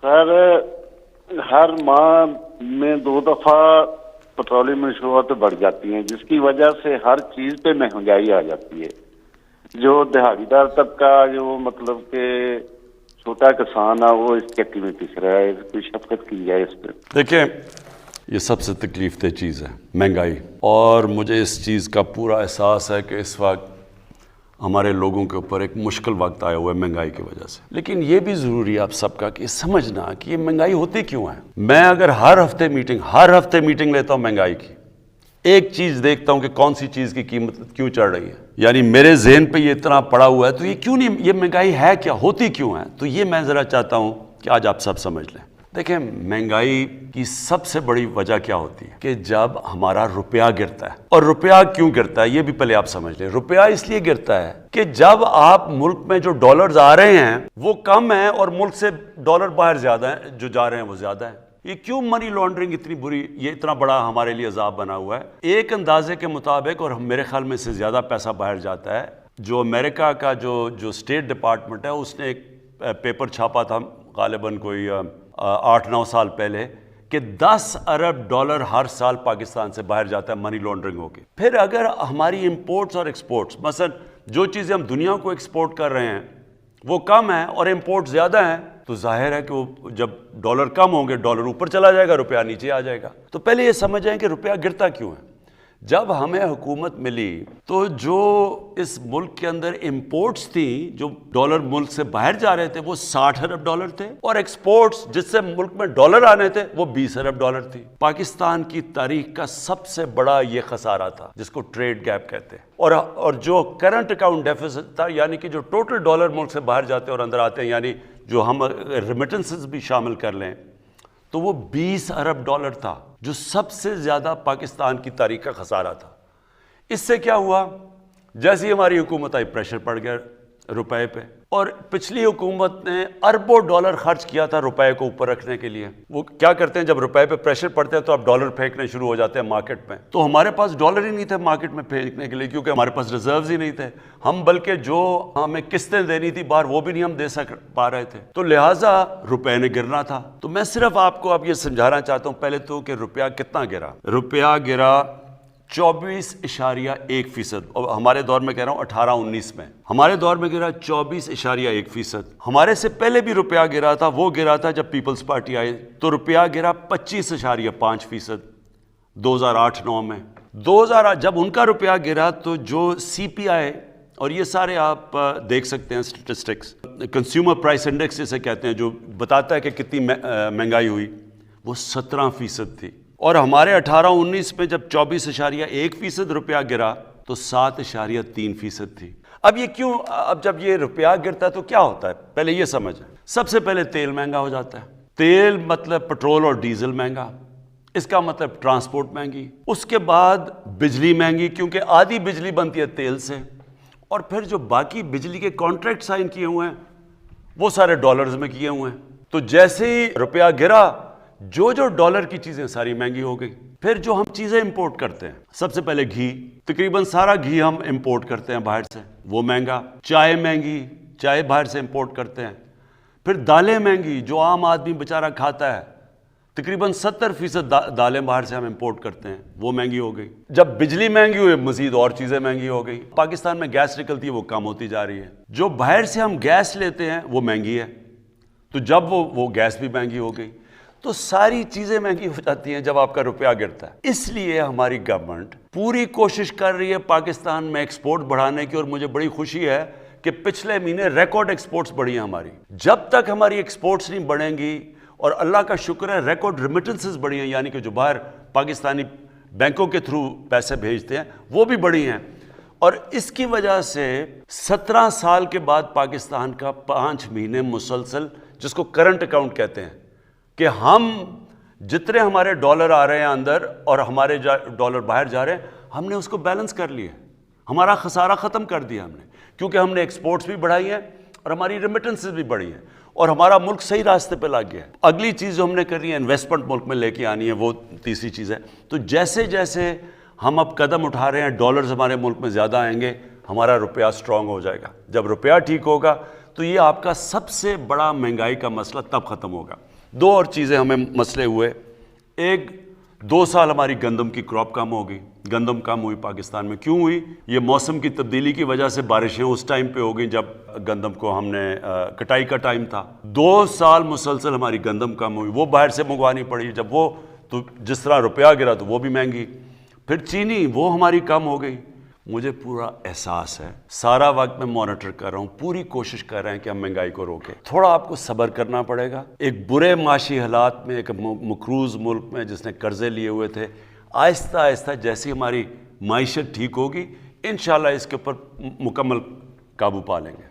سر ہر ماہ میں 2 دفعہ پیٹرولیم مصنوعات بڑھ جاتی ہیں، جس کی وجہ سے ہر چیز پہ مہنگائی آ جاتی ہے. جو دہاڑی دار طبقہ، جو مطلب کہ چھوٹا کسان ہے، وہ اس چکی میں پس رہا ہے. کوئی شفقت کی جائے اس پہ. دیکھیں، یہ سب سے تکلیف دہ چیز ہے مہنگائی، اور مجھے اس چیز کا پورا احساس ہے کہ اس وقت ہمارے لوگوں کے اوپر ایک مشکل وقت آیا ہوا ہے مہنگائی کی وجہ سے. لیکن یہ بھی ضروری ہے آپ سب کا کہ سمجھنا کہ یہ مہنگائی ہوتی کیوں ہے. میں اگر ہر ہفتے میٹنگ لیتا ہوں مہنگائی کی، ایک چیز دیکھتا ہوں کہ کون سی چیز کی قیمت کیوں چڑھ رہی ہے، یعنی میرے ذہن پہ یہ اتنا پڑا ہوا ہے تو یہ کیوں نہیں، یہ مہنگائی ہے کیا، ہوتی کیوں ہے. تو یہ میں ذرا چاہتا ہوں کہ آج آپ سب سمجھ لیں. دیکھیں، مہنگائی کی سب سے بڑی وجہ کیا ہوتی ہے کہ جب ہمارا روپیہ گرتا ہے. اور روپیہ کیوں گرتا ہے یہ بھی پہلے آپ سمجھ لیں. روپیہ اس لیے گرتا ہے کہ جب آپ ملک میں جو ڈالرز آ رہے ہیں وہ کم ہیں اور ملک سے ڈالر باہر زیادہ ہیں، جو جا رہے ہیں وہ زیادہ ہیں. یہ کیوں منی لانڈرنگ اتنی بری، یہ اتنا بڑا ہمارے لیے عذاب بنا ہوا ہے. ایک اندازے کے مطابق، اور میرے خیال میں اس سے زیادہ پیسہ باہر جاتا ہے، جو امریکہ کا جو اسٹیٹ ڈپارٹمنٹ ہے اس نے ایک پیپر چھاپا تھا غالباً کوئی 8-9 سال پہلے کہ 10 ارب ڈالر ہر سال پاکستان سے باہر جاتا ہے منی لانڈرنگ ہو کے. پھر اگر ہماری امپورٹس اور ایکسپورٹس، مثلا جو چیزیں ہم دنیا کو ایکسپورٹ کر رہے ہیں وہ کم ہیں اور امپورٹ زیادہ ہیں، تو ظاہر ہے کہ وہ جب ڈالر کم ہوں گے ڈالر اوپر چلا جائے گا، روپیہ نیچے آ جائے گا. تو پہلے یہ سمجھیں کہ روپیہ گرتا کیوں ہے. جب ہمیں حکومت ملی تو جو اس ملک کے اندر امپورٹس تھیں، جو ڈالر ملک سے باہر جا رہے تھے، وہ 60 ارب ڈالر تھے، اور ایکسپورٹس جس سے ملک میں ڈالر آنے تھے وہ 20 ارب ڈالر تھی. پاکستان کی تاریخ کا سب سے بڑا یہ خسارہ تھا جس کو ٹریڈ گیپ کہتے ہیں. اور جو کرنٹ اکاؤنٹ ڈیفیسٹ تھا، یعنی کہ جو ٹوٹل ڈالر ملک سے باہر جاتے ہیں اور اندر آتے ہیں، یعنی جو ہم ریمیٹنسز بھی شامل کر لیں، تو وہ 20 ارب ڈالر تھا، جو سب سے زیادہ پاکستان کی تاریخ کا خسارہ تھا. اس سے کیا ہوا، جیسے ہماری حکومت آئی پریشر پڑ گیا روپے پہ، اور پچھلی حکومت نے اربوں ڈالر خرچ کیا تھا روپے کو اوپر رکھنے کے لیے. وہ کیا کرتے ہیں، جب روپے پہ پریشر پڑتا ہے تو اب ڈالر پھینکنے شروع ہو جاتے ہیں مارکیٹ میں. تو ہمارے پاس ڈالر ہی نہیں تھے مارکیٹ میں پھینکنے کے لیے، کیونکہ ہمارے پاس ریزروز ہی نہیں تھے. ہم بلکہ جو ہمیں قسطیں دینی تھی باہر وہ بھی نہیں ہم دے پا رہے تھے، تو لہٰذا روپے نے گرنا تھا. تو میں صرف آپ کو اب یہ سمجھانا چاہتا ہوں پہلے تو کہ روپیہ کتنا گرا. روپیہ گرا 24.1%، اور ہمارے دور میں کہہ رہا ہوں 18-19 میں، ہمارے دور میں گرا 24.1%. ہمارے سے پہلے بھی روپیہ گرا تھا، وہ گرا تھا جب پیپلز پارٹی آئے تو روپیہ گرا 25.5%. 2008-9 میں 2008 جب ان کا روپیہ گرا تو جو سی پی آئی، اور یہ سارے آپ دیکھ سکتے ہیں اسٹیٹسٹکس، کنزیومر پرائس انڈیکس جسے کہتے ہیں، جو بتاتا ہے کہ کتنی مہنگائی ہوئی، وہ 17% تھی. اور ہمارے 18-19 میں جب 24.1% روپیہ گرا تو 7.3% تھی. اب یہ کیوں، اب جب یہ روپیہ گرتا ہے تو کیا ہوتا ہے، پہلے یہ سمجھیں. سب سے پہلے تیل مہنگا ہو جاتا ہے. تیل مطلب پٹرول اور ڈیزل مہنگا، اس کا مطلب ٹرانسپورٹ مہنگی. اس کے بعد بجلی مہنگی، کیونکہ آدھی بجلی بنتی ہے تیل سے، اور پھر جو باقی بجلی کے کانٹریکٹ سائن کیے ہوئے ہیں وہ سارے ڈالرز میں کیے ہوئے ہیں. تو جیسے ہی روپیہ گرا، جو ڈالر کی چیزیں ساری مہنگی ہو گئی. پھر جو ہم چیزیں امپورٹ کرتے ہیں، سب سے پہلے گھی، تقریباً سارا گھی ہم امپورٹ کرتے ہیں باہر سے، وہ مہنگا. چائے مہنگی، چائے باہر سے امپورٹ کرتے ہیں. پھر دالیں مہنگی، جو عام آدمی بیچارہ کھاتا ہے، تقریباً 70% دالیں باہر سے ہم امپورٹ کرتے ہیں، وہ مہنگی ہو گئی. جب بجلی مہنگی ہوئی، مزید اور چیزیں مہنگی ہو گئی. پاکستان میں گیس نکلتی ہے، وہ کم ہوتی جا رہی ہے. جو باہر سے ہم گیس لیتے ہیں وہ مہنگی ہے، تو جب وہ گیس بھی مہنگی ہو گئی. تو ساری چیزیں مہنگی ہو جاتی ہیں جب آپ کا روپیہ گرتا ہے. اس لیے ہماری گورنمنٹ پوری کوشش کر رہی ہے پاکستان میں ایکسپورٹ بڑھانے کی، اور مجھے بڑی خوشی ہے کہ پچھلے مہینے ریکارڈ ایکسپورٹس بڑھی ہیں ہماری. جب تک ہماری ایکسپورٹس نہیں بڑھیں گی، اور اللہ کا شکر ہے ریکارڈ ریمیٹنسز بڑھی ہیں، یعنی کہ جو باہر پاکستانی بینکوں کے تھرو پیسے بھیجتے ہیں وہ بھی بڑھی ہیں. اور اس کی وجہ سے 17 سال کے بعد پاکستان کا 5 مہینے مسلسل، جس کو کرنٹ اکاؤنٹ کہتے ہیں، کہ ہم جتنے ہمارے ڈالر آ رہے ہیں اندر اور ہمارے ڈالر باہر جا رہے ہیں، ہم نے اس کو بیلنس کر لیا. ہمارا خسارہ ختم کر دیا ہم نے، کیونکہ ہم نے ایکسپورٹس بھی بڑھائی ہیں اور ہماری ریمیٹنسز بھی بڑھی ہیں، اور ہمارا ملک صحیح راستے پہ لگ گیا ہے. اگلی چیز جو ہم نے کرنی ہے، انویسٹمنٹ ملک میں لے کے آنی ہے، وہ تیسری چیز ہے. تو جیسے جیسے ہم اب قدم اٹھا رہے ہیں، ڈالرز ہمارے ملک میں زیادہ آئیں گے، ہمارا روپیہ سٹرونگ ہو جائے گا. جب روپیہ ٹھیک ہوگا تو یہ آپ کا سب سے بڑا مہنگائی کا مسئلہ تب ختم ہوگا. دو اور چیزیں ہمیں مسئلے ہوئے. ایک 2 سال ہماری گندم کی کراپ کم ہو گئی. گندم کم ہوئی پاکستان میں. کیوں ہوئی؟ یہ موسم کی تبدیلی کی وجہ سے بارشیں اس ٹائم پہ ہو گئیں جب گندم کو ہم نے کٹائی کا ٹائم تھا. 2 سال مسلسل ہماری گندم کم ہوئی. وہ باہر سے منگوانی پڑی. جب وہ تو جس طرح روپیہ گرا تو وہ بھی مہنگی. پھر چینی وہ ہماری کم ہو گئی. مجھے پورا احساس ہے, سارا وقت میں مانیٹر کر رہا ہوں, پوری کوشش کر رہے ہیں کہ ہم مہنگائی کو روکیں. تھوڑا آپ کو صبر کرنا پڑے گا. ایک برے معاشی حالات میں, ایک مقروض ملک میں جس نے قرضے لیے ہوئے تھے, آہستہ آہستہ جیسی ہماری معیشت ٹھیک ہوگی انشاءاللہ اس کے اوپر مکمل قابو پا لیں گے.